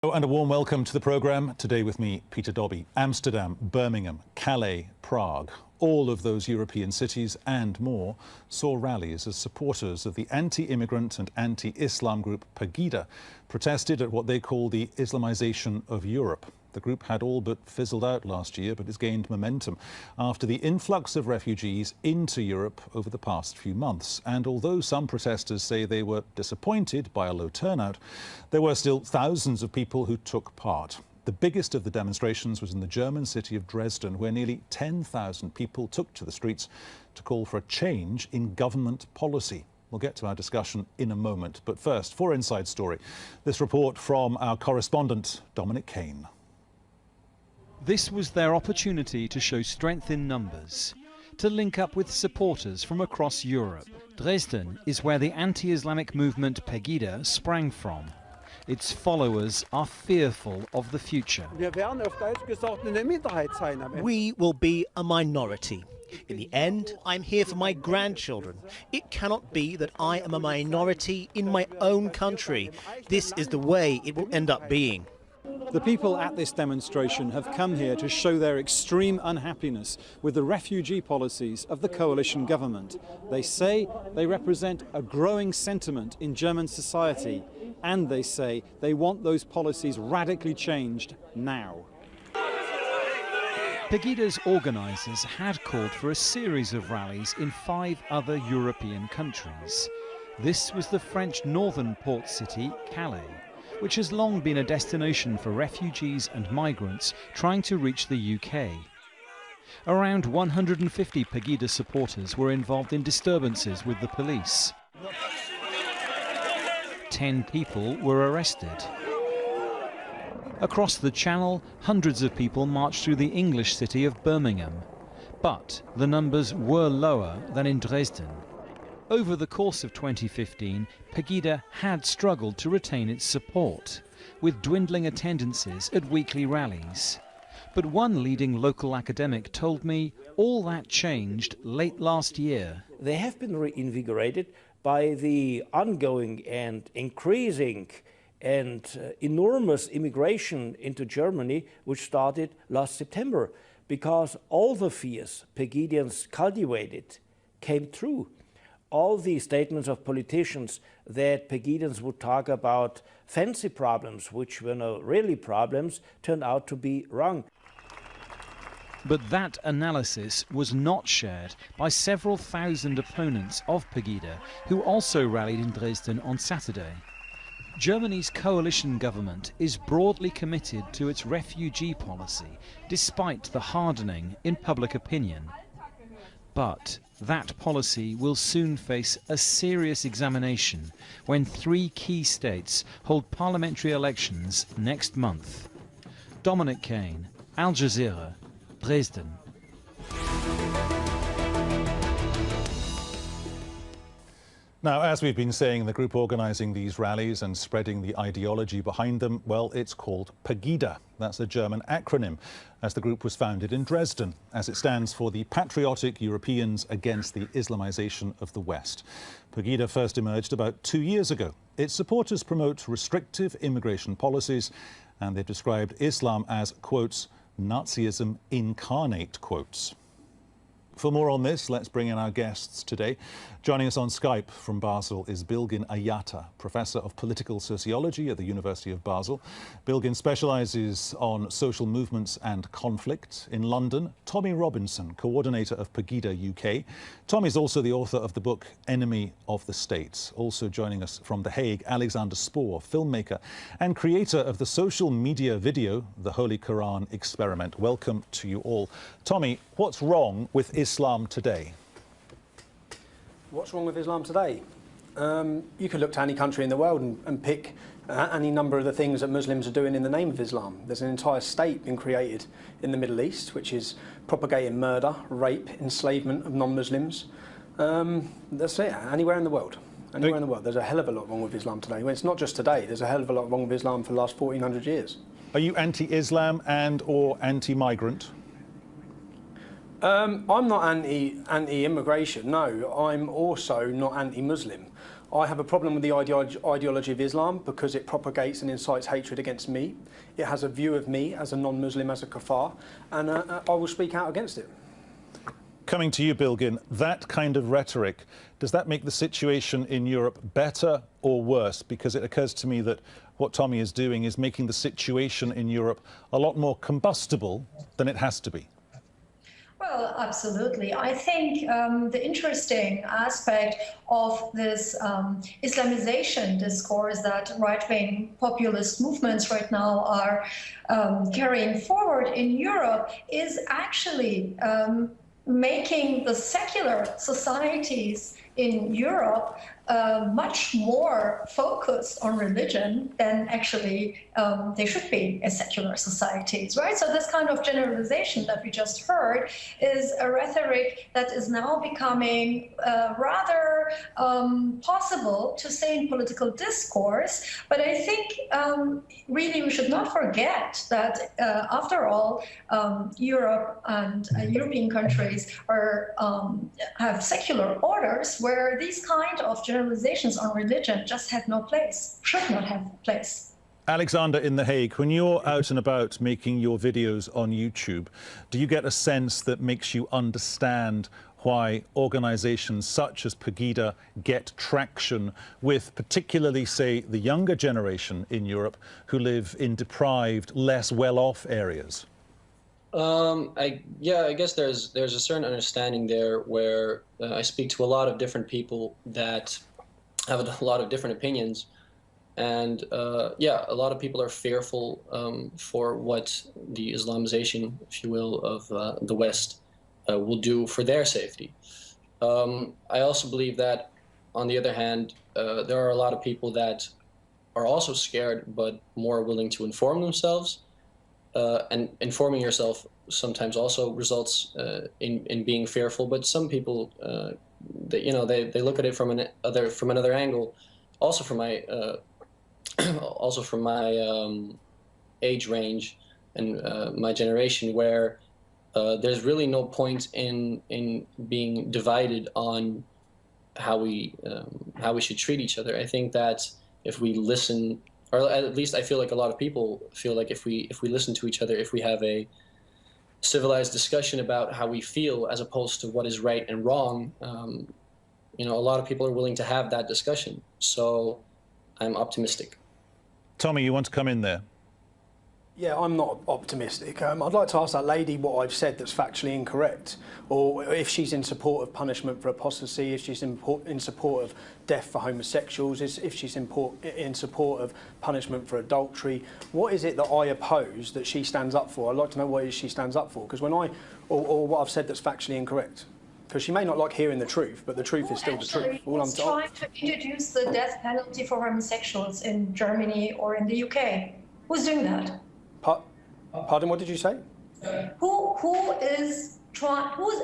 Oh, and a warm welcome to the programme. Today with me, Peter Dobby. Amsterdam, Birmingham, Calais, Prague. All of those European cities and more saw rallies as supporters of the anti-immigrant and anti-Islam group PEGIDA protested at what they call the Islamization of Europe. The group had all but fizzled out last year, but has gained momentum after the influx of refugees into Europe over the past few months. And although some protesters say they were disappointed by a low turnout, there were still thousands of people who took part. The biggest of the demonstrations was in the German city of Dresden, where nearly 10,000 people took to the streets to call for a change in government policy. We'll get to our discussion in a moment. But first, for Inside Story, this report from our correspondent, Dominic Kane. This was their opportunity to show strength in numbers, to link up with supporters from across Europe. Dresden is where the anti-Islamic movement PEGIDA sprang from. Its followers are fearful of the future. We will be a minority. In the end, I'm here for my grandchildren. It cannot be that I am a minority in my own country. This is the way it will end up being. The people at this demonstration have come here to show their extreme unhappiness with the refugee policies of the coalition government. They say they represent a growing sentiment in German society, and they say they want those policies radically changed now. PEGIDA's organisers had called for a series of rallies in 5 other European countries. This was the French northern port city, Calais, which has long been a destination for refugees and migrants trying to reach the UK. Around 150 PEGIDA supporters were involved in disturbances with the police. 10 people were arrested. Across the Channel, hundreds of people marched through the English city of Birmingham. But the numbers were lower than in Dresden. Over the course of 2015, PEGIDA had struggled to retain its support, with dwindling attendances at weekly rallies. But one leading local academic told me all that changed late last year. They have been reinvigorated by the ongoing and increasing and enormous immigration into Germany, which started last September, because all the fears PEGIDians cultivated came true. All the statements of politicians that PEGIDians would talk about fancy problems, which were no really problems, turned out to be wrong. But that analysis was not shared by several thousand opponents of PEGIDA, who also rallied in Dresden on Saturday. Germany's coalition government is broadly committed to its refugee policy, despite the hardening in public opinion. But that policy will soon face a serious examination when 3 key states hold parliamentary elections next month. Dominic Kane, Al Jazeera, Dresden. Now, as we've been saying, the group organising these rallies and spreading the ideology behind them, well, it's called PEGIDA. That's a German acronym, as the group was founded in Dresden, as it stands for the Patriotic Europeans Against the Islamization of the West. PEGIDA first emerged about 2 years ago. Its supporters promote restrictive immigration policies, and they've described Islam as, quotes, Nazism incarnate, quotes. For more on this, let's bring in our guests today. Joining us on Skype from Basel is Bilgin Ayata, Professor of Political Sociology at the University of Basel. Bilgin specialises on social movements and conflict. In London, Tommy Robinson, Coordinator of PEGIDA UK. Tommy's also the author of the book Enemy of the State. Also joining us from The Hague, Alexander Spoor, filmmaker and creator of the social media video, The Holy Quran Experiment. Welcome to you all. Tommy, what's wrong with Islam today? What's wrong with Islam today? You could look to any country in the world and pick any number of the things that Muslims are doing in the name of Islam. There's an entire state being created in the Middle East, which is propagating murder, rape, enslavement of non-Muslims. That's it, anywhere in the world. Anywhere in the world. There's a hell of a lot wrong with Islam today. Well, it's not just today, there's a hell of a lot wrong with Islam for the last 1400 years. Are you anti-Islam and or anti-migrant? I'm not anti-immigration, no. I'm also not anti-Muslim. I have a problem with the ideology of Islam because it propagates and incites hatred against me. It has a view of me as a non-Muslim, as a kafar, and I will speak out against it. Coming to you, Bilgin, that kind of rhetoric, does that make the situation in Europe better or worse? Because it occurs to me that what Tommy is doing is making the situation in Europe a lot more combustible than it has to be. Well, absolutely. I think the interesting aspect of this Islamization discourse that right-wing populist movements right now are carrying forward in Europe is actually making the secular societies in Europe much more focused on religion than actually they should be as secular societies, right? So this kind of generalization that we just heard is a rhetoric that is now becoming rather possible to say in political discourse. But I think really we should not forget that after all, Europe and European countries are have secular orders where these kind of generalizations on religion just have no place, should not have place. Alexander in The Hague, when you're out and about making your videos on YouTube, do you get a sense that makes you understand why organisations such as PEGIDA get traction with particularly, say, the younger generation in Europe who live in deprived, less well-off areas? I guess there's a certain understanding there where I speak to a lot of different people that have a lot of different opinions, and a lot of people are fearful for what the Islamization, if you will, of the West will do for their safety. I also believe that, on the other hand, there are a lot of people that are also scared but more willing to inform themselves. And informing yourself sometimes also results in being fearful. But some people, they look at it from another angle. Also from my age range and my generation, where there's really no point in being divided on how we should treat each other. I think that if we listen, or at least I feel like a lot of people feel like if we listen to each other, if we have a civilized discussion about how we feel as opposed to what is right and wrong, a lot of people are willing to have that discussion. So I'm optimistic. Tommy, you want to come in there? Yeah, I'm not optimistic. I'd like to ask that lady what I've said that's factually incorrect, or if she's in support of punishment for apostasy, if she's in support of death for homosexuals, if she's in support of punishment for adultery. What is it that I oppose that she stands up for? I'd like to know what it is she stands up for, because or what I've said that's factually incorrect. Because she may not like hearing the truth, but the truth is still the truth. All I'm trying to introduce the death penalty for homosexuals in Germany or in the UK. Who's doing that? Pardon, what did you say? Who's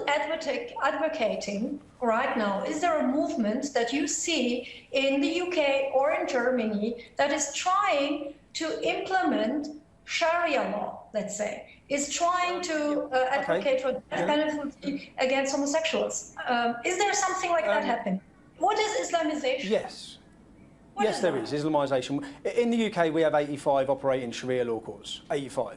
advocating right now? Is there a movement that you see in the UK or in Germany that is trying to implement Sharia law, let's say, is trying to advocate for death penalty against homosexuals? Is there something like that happening? What is Islamization? Yes. Yes, there is Islamisation. In the UK, we have 85 operating Sharia law courts. 85.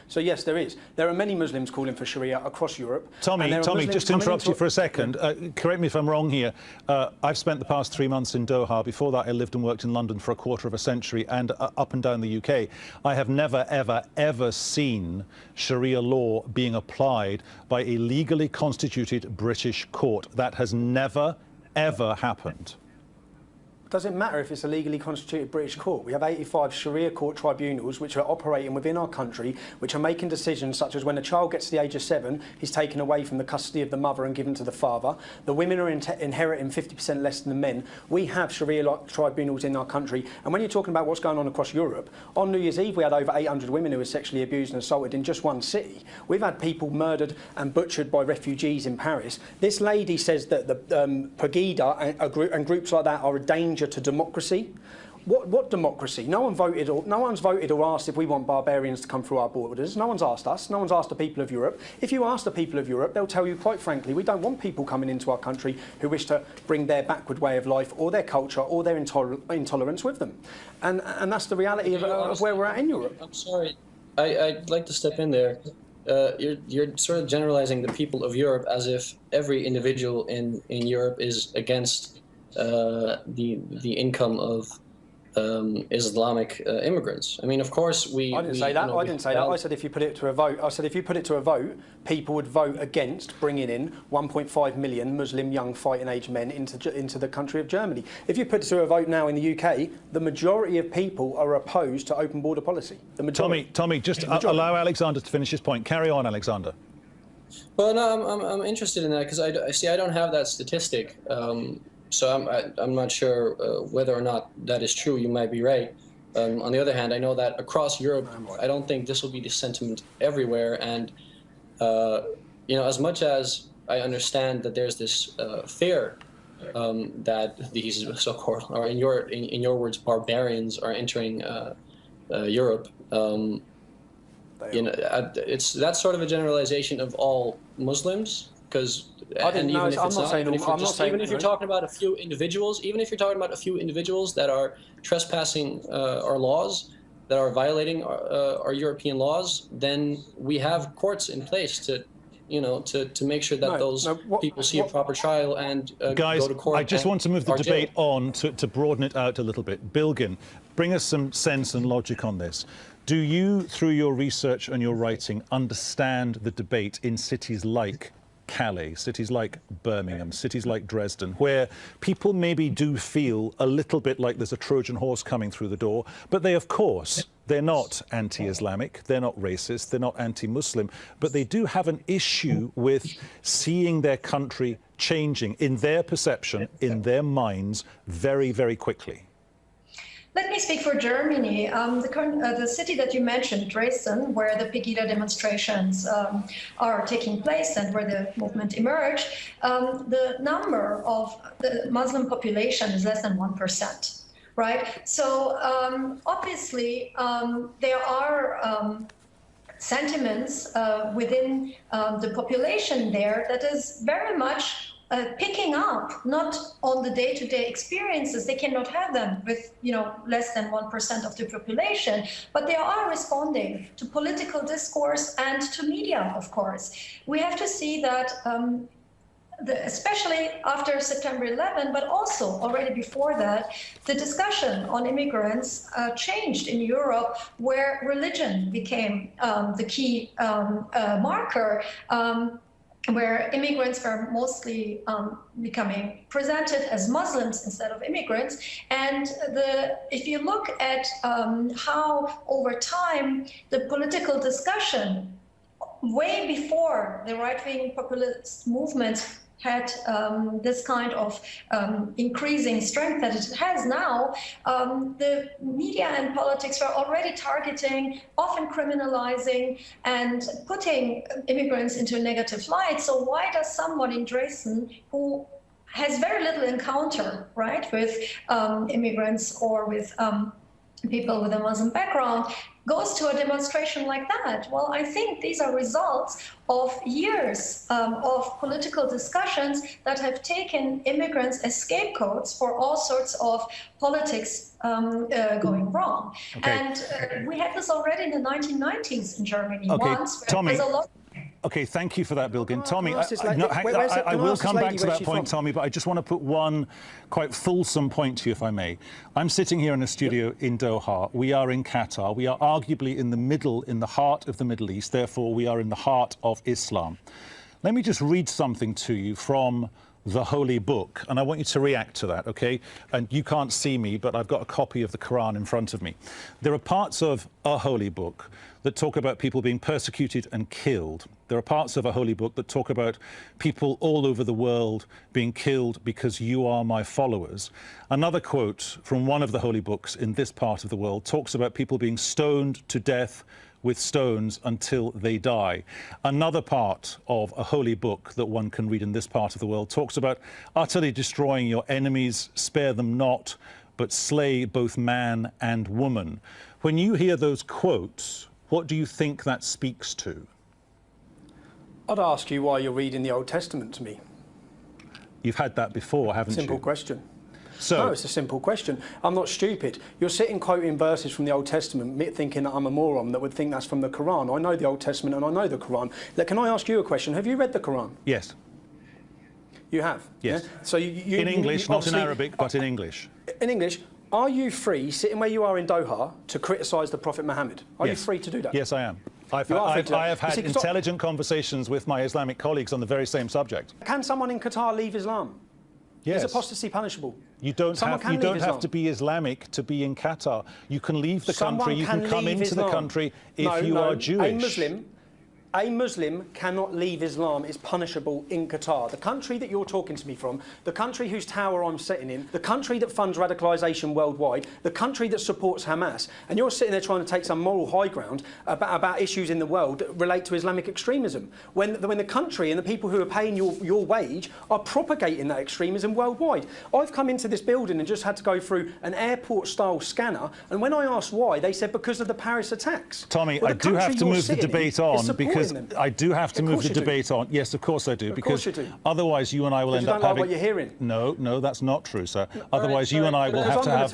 So yes, there is. There are many Muslims calling for Sharia across Europe. Tommy, just to interrupt you for a second. Correct me if I'm wrong here. I've spent the past 3 months in Doha. Before that, I lived and worked in London for a quarter of a century and up and down the UK. I have never, ever, ever seen Sharia law being applied by a legally constituted British court. That has never, ever happened. Doesn't matter if it's a legally constituted British court. We have 85 Sharia court tribunals which are operating within our country, which are making decisions such as when a child gets to the age of 7, he's taken away from the custody of the mother and given to the father. The women are inheriting 50% less than the men. We have Sharia tribunals in our country. And when you're talking about what's going on across Europe, on New Year's Eve we had over 800 women who were sexually abused and assaulted in just one city. We've had people murdered and butchered by refugees in Paris. This lady says that the PEGIDA and groups like that are a danger to democracy. What democracy? No one's voted or asked if we want barbarians to come through our borders. No one's asked us. No one's asked the people of Europe. If you ask the people of Europe, they'll tell you quite frankly, we don't want people coming into our country who wish to bring their backward way of life or their culture or their intolerance with them. And that's the reality of where we're at in Europe. I'm sorry, I'd like to step in there. You're sort of generalizing the people of Europe as if every individual in Europe is against the income of Islamic immigrants. I mean, of course, I didn't say that. I didn't say that. I said if you put it to a vote. I said if you put it to a vote, people would vote against bringing in 1.5 million Muslim young fighting-age men into the country of Germany. If you put it to a vote now in the UK, the majority of people are opposed to open border policy. The majority. Tommy, just allow Alexander to finish his point. Carry on, Alexander. Well, no, I'm interested in that because I don't have that statistic. So I'm not sure whether or not that is true. You might be right. On the other hand, I know that across Europe, I don't think this will be the sentiment everywhere. And you know, as much as I understand that there's this fear that these so-called, or in your words, barbarians are entering Europe, you know, it's that's sort of a generalization of all Muslims. Because even if you're talking about a few individuals, that are trespassing our laws, that are violating our European laws, then we have courts in place to, you know, to make sure that people see a proper trial and guys, go to court. I just want to move the debate on to broaden it out a little bit. Bilgin, bring us some sense and logic on this. Do you, through your research and your writing, understand the debate in cities like Calais, cities like Birmingham, cities like Dresden, where people maybe do feel a little bit like there's a Trojan horse coming through the door, but they, of course, they're not anti-Islamic, they're not racist, they're not anti-Muslim, but they do have an issue with seeing their country changing in their perception, in their minds, very, very quickly. Let me speak for Germany. The city that you mentioned, Dresden, where the PEGIDA demonstrations are taking place and where the movement emerged, the number of the Muslim population is less than 1%, right? So obviously there are sentiments within the population there that is very much picking up, not on the day-to-day experiences. They cannot have them with, you know, less than 1% of the population, but they are responding to political discourse and to media, of course. We have to see that, especially after September 11, but also already before that, the discussion on immigrants changed in Europe, where religion became the key marker. Where immigrants were mostly becoming presented as Muslims instead of immigrants. And if you look at how over time the political discussion, way before the right-wing populist movements had this kind of increasing strength that it has now, the media and politics were already targeting, often criminalizing, and putting immigrants into a negative light. So why does someone in Dresden who has very little encounter, right, with immigrants or with people with a Muslim background, goes to a demonstration like that? Well, I think these are results of years of political discussions that have taken immigrants as scapegoats for all sorts of politics going wrong. Okay. And we had this already in the 1990s in Germany. Okay, once, Tommy. Okay, thank you for that, Bilgin. Tommy, I will come back to that point, Tommy, but I just want to put one quite fulsome point to you, if I may. I'm sitting here in a studio in Doha. We are in Qatar. We are arguably in the heart of the Middle East. Therefore, we are in the heart of Islam. Let me just read something to you from the Holy Book, and I want you to react to that, okay? And you can't see me, but I've got a copy of the Quran in front of me. There are parts of a Holy Book that talk about people being persecuted and killed. There are parts of a Holy Book that talk about people all over the world being killed because you are my followers. Another quote from one of the Holy Books in this part of the world talks about people being stoned to death with stones until they die. Another part of a holy book that one can read in this part of the world talks about utterly destroying your enemies, spare them not, but slay both man and woman. When you hear those quotes, what do you think that speaks to? I'd ask you why you're reading the Old Testament to me. You've had that before, haven't you? Simple question. So, no, it's a simple question. I'm not stupid. You're sitting quoting verses from the Old Testament, thinking that I'm a moron that would think that's from the Quran. I know the Old Testament and I know the Quran. Can I ask you a question? Have you read the Quran? Yes. You have? Yes. Yeah? So in English, not in Arabic, but in English. In English. Are you free, sitting where you are in Doha, to criticise the Prophet Muhammad? Are you free to do that? Yes, I am. I have had intelligent conversations with my Islamic colleagues on the very same subject. Can someone in Qatar leave Islam? Yes. Is apostasy punishable? You don't have to be Islamic to be in Qatar. You can leave the country, you can come into the country if you are Jewish. A Muslim cannot leave Islam. It's punishable in Qatar. The country that you're talking to me from, the country whose tower I'm sitting in, the country that funds radicalisation worldwide, the country that supports Hamas, and you're sitting there trying to take some moral high ground about issues in the world that relate to Islamic extremism, when the country and the people who are paying your wage are propagating that extremism worldwide. I've come into this building and just had to go through an airport-style scanner, and when I asked why, they said because of the Paris attacks. Tommy, I do have to move the debate on because I do have to move the debate on. Yes, of course I do. Because otherwise you and I will end up having... You don't like what you're hearing. No, that's not true, sir. Otherwise you and I will have to have...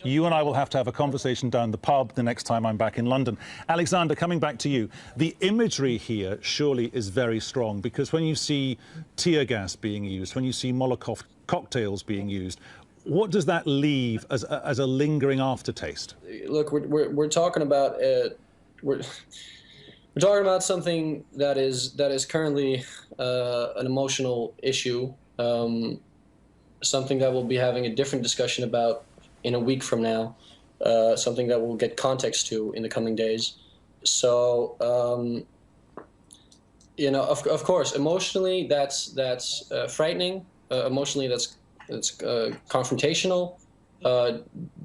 You and I will have to have a conversation down the pub the next time I'm back in London. Alexander, coming back to you, the imagery here surely is very strong, because when you see tear gas being used, when you see Molotov cocktails being used, what does that leave as a lingering aftertaste? Look, we're talking about... We're talking about something that is currently an emotional issue, something that we'll be having a different discussion about in a week from now, something that we'll get context to in the coming days. So, you know, of course, emotionally that's frightening. Emotionally, that's confrontational.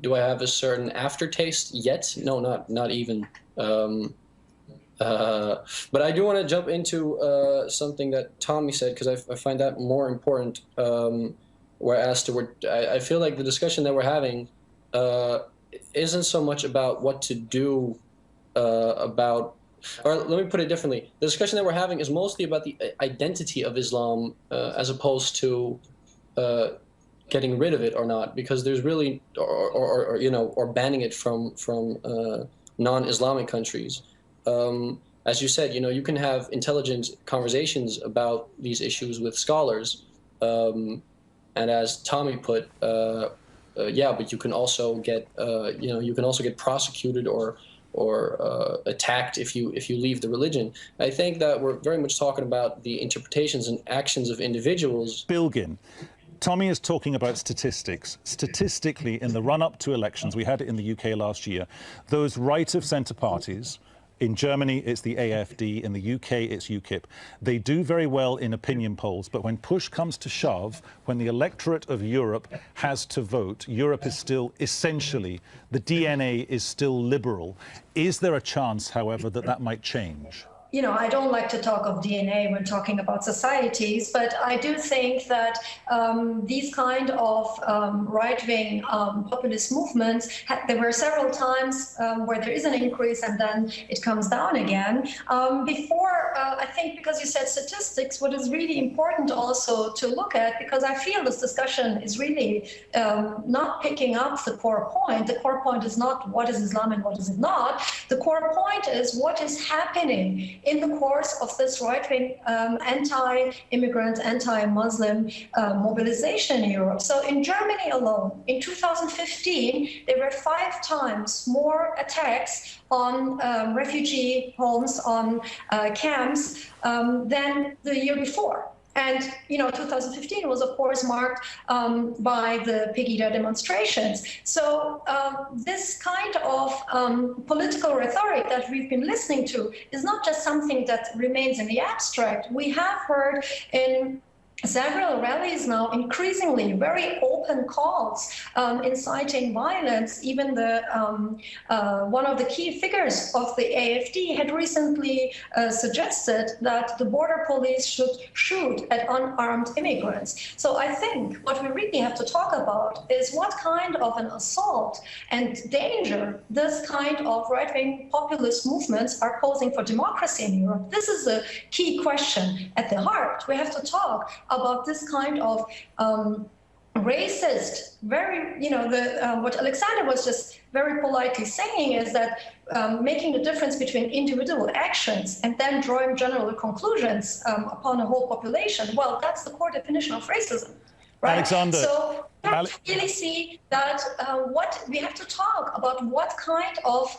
Do I have a certain aftertaste yet? No, not even. But I do want to jump into something that Tommy said, because I find that more important. Whereas I feel like the discussion that we're having isn't so much about what to do or let me put it differently. The discussion that we're having is mostly about the identity of Islam as opposed to getting rid of it or not, because there's really, or banning it from non-Islamic countries. As you said, you can have intelligent conversations about these issues with scholars, and as Tommy put, yeah, but you can also get, you can also get prosecuted or attacked if you leave the religion. I think that we're very much talking about the interpretations and actions of individuals. Bilgin. Tommy is talking about statistics. Statistically, in the run-up to elections, we had it in the UK last year, those right-of-centre parties, in Germany, it's the AfD. In the UK, it's UKIP. They do very well in opinion polls, but when push comes to shove, when the electorate of Europe has to vote, Europe is still essentially, the DNA is still liberal. Is there a chance, however, that might change? I don't like to talk of DNA when talking about societies, but I do think that these kind of right-wing populist movements, there were several times where there is an increase and then it comes down again. I think because you said statistics, what is really important also to look at, because I feel this discussion is really not picking up the core point. The core point is not what is Islam and what is it not. The core point is what is happening in the course of this right-wing anti-immigrant, anti-Muslim mobilization in Europe. So in Germany alone, in 2015, there were 5 times more attacks on refugee homes, on camps, than the year before. And, 2015 was, of course, marked by the PEGIDA demonstrations. So this kind of political rhetoric that we've been listening to is not just something that remains in the abstract. We have heard in several rallies now, increasingly very open calls inciting violence. Even the one of the key figures of the AfD had recently suggested that the border police should shoot at unarmed immigrants. So I think what we really have to talk about is what kind of an assault and danger this kind of right-wing populist movements are posing for democracy in Europe. This is a key question at the heart. We have to talk about this kind of racist, very, what Alexander was just very politely saying is that making the difference between individual actions and then drawing general conclusions upon a whole population, well, that's the core definition of racism. Right? Alexander. So we have to really see that what we have to talk about what kind of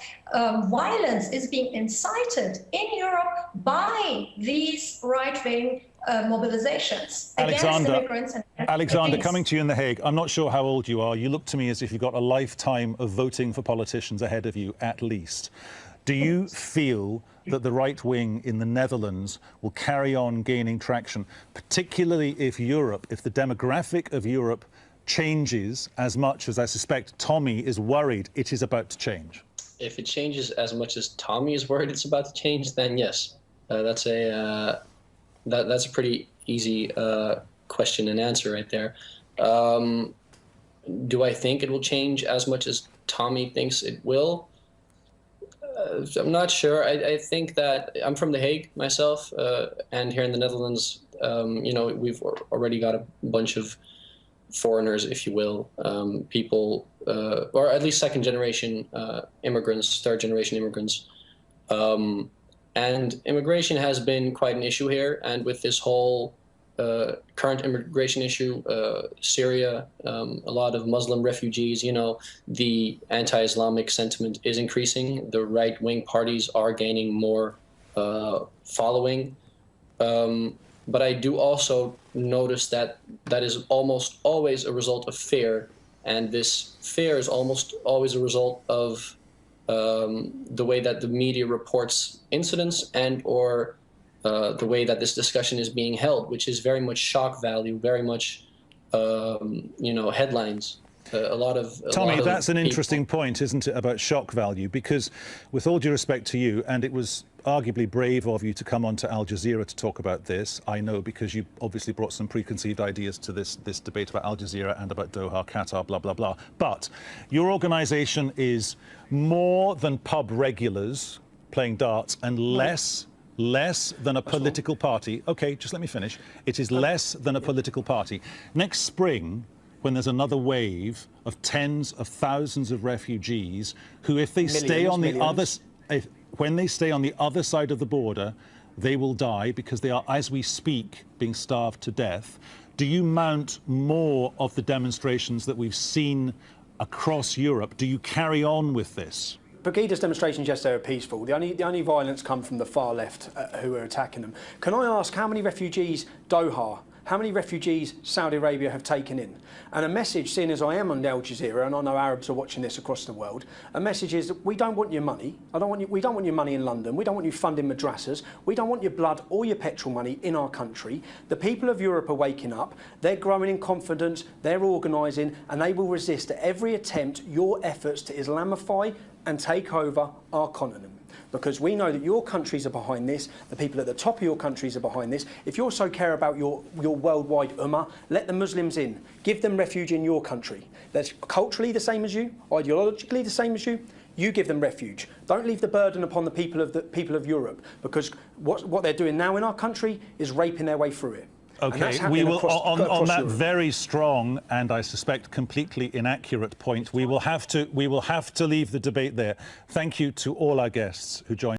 violence is being incited in Europe by these right-wing mobilizations against immigrants. Alexander, coming to you in The Hague, I'm not sure how old you are. You look to me as if you've got a lifetime of voting for politicians ahead of you, at least. Do you feel that the right wing in the Netherlands will carry on gaining traction, particularly if the demographic of Europe changes as much as I suspect Tommy is worried it is about to change? If it changes as much as Tommy is worried it's about to change, then yes. That's a pretty easy question and answer right there. Do I think it will change as much as Tommy thinks it will? I'm not sure. I think that I'm from The Hague myself, and here in the Netherlands, we've already got a bunch of foreigners, if you will, people, or at least second-generation immigrants, third-generation immigrants. And immigration has been quite an issue here, and with this whole current immigration issue, Syria, a lot of Muslim refugees, the anti-Islamic sentiment is increasing. The right-wing parties are gaining more following. But I do also notice that is almost always a result of fear, and this fear is almost always a result of the way that the media reports incidents and or the way that this discussion is being held, which is very much shock value, very much, headlines. Tommy, that's an interesting point, isn't it, about shock value? Because with all due respect to you, and it was arguably brave of you to come on to Al Jazeera to talk about this, I know, because you obviously brought some preconceived ideas to this debate about Al Jazeera and about Doha, Qatar, blah, blah, blah. But your organisation is more than pub regulars playing darts and less than a political party. OK, just let me finish. It is less than a political party. Next spring, when there's another wave of tens of thousands of refugees who, if they stay on the other, when they stay on the other side of the border, they will die because they are, as we speak, being starved to death. Do you mount more of the demonstrations that we've seen across Europe? Do you carry on with this? PEGIDA's demonstrations yesterday were peaceful. The only violence come from the far left who are attacking them. Can I ask how many refugees Doha, how many refugees Saudi Arabia have taken in? And a message, seeing as I am on Al Jazeera, and I know Arabs are watching this across the world, a message is that we don't want your money. We don't want your money in London. We don't want you funding madrasas. We don't want your blood or your petrol money in our country. The people of Europe are waking up. They're growing in confidence. They're organising, and they will resist every attempt, your efforts to Islamify and take over our continent. Because we know that your countries are behind this, the people at the top of your countries are behind this. If you so care about your worldwide ummah, let the Muslims in. Give them refuge in your country. That's culturally the same as you, ideologically the same as you. You give them refuge. Don't leave the burden upon the people of Europe, because what they're doing now in our country is raping their way through it. OK, we will, on that very strong and I suspect completely inaccurate point, we will have to leave the debate there. Thank you to all our guests who joined.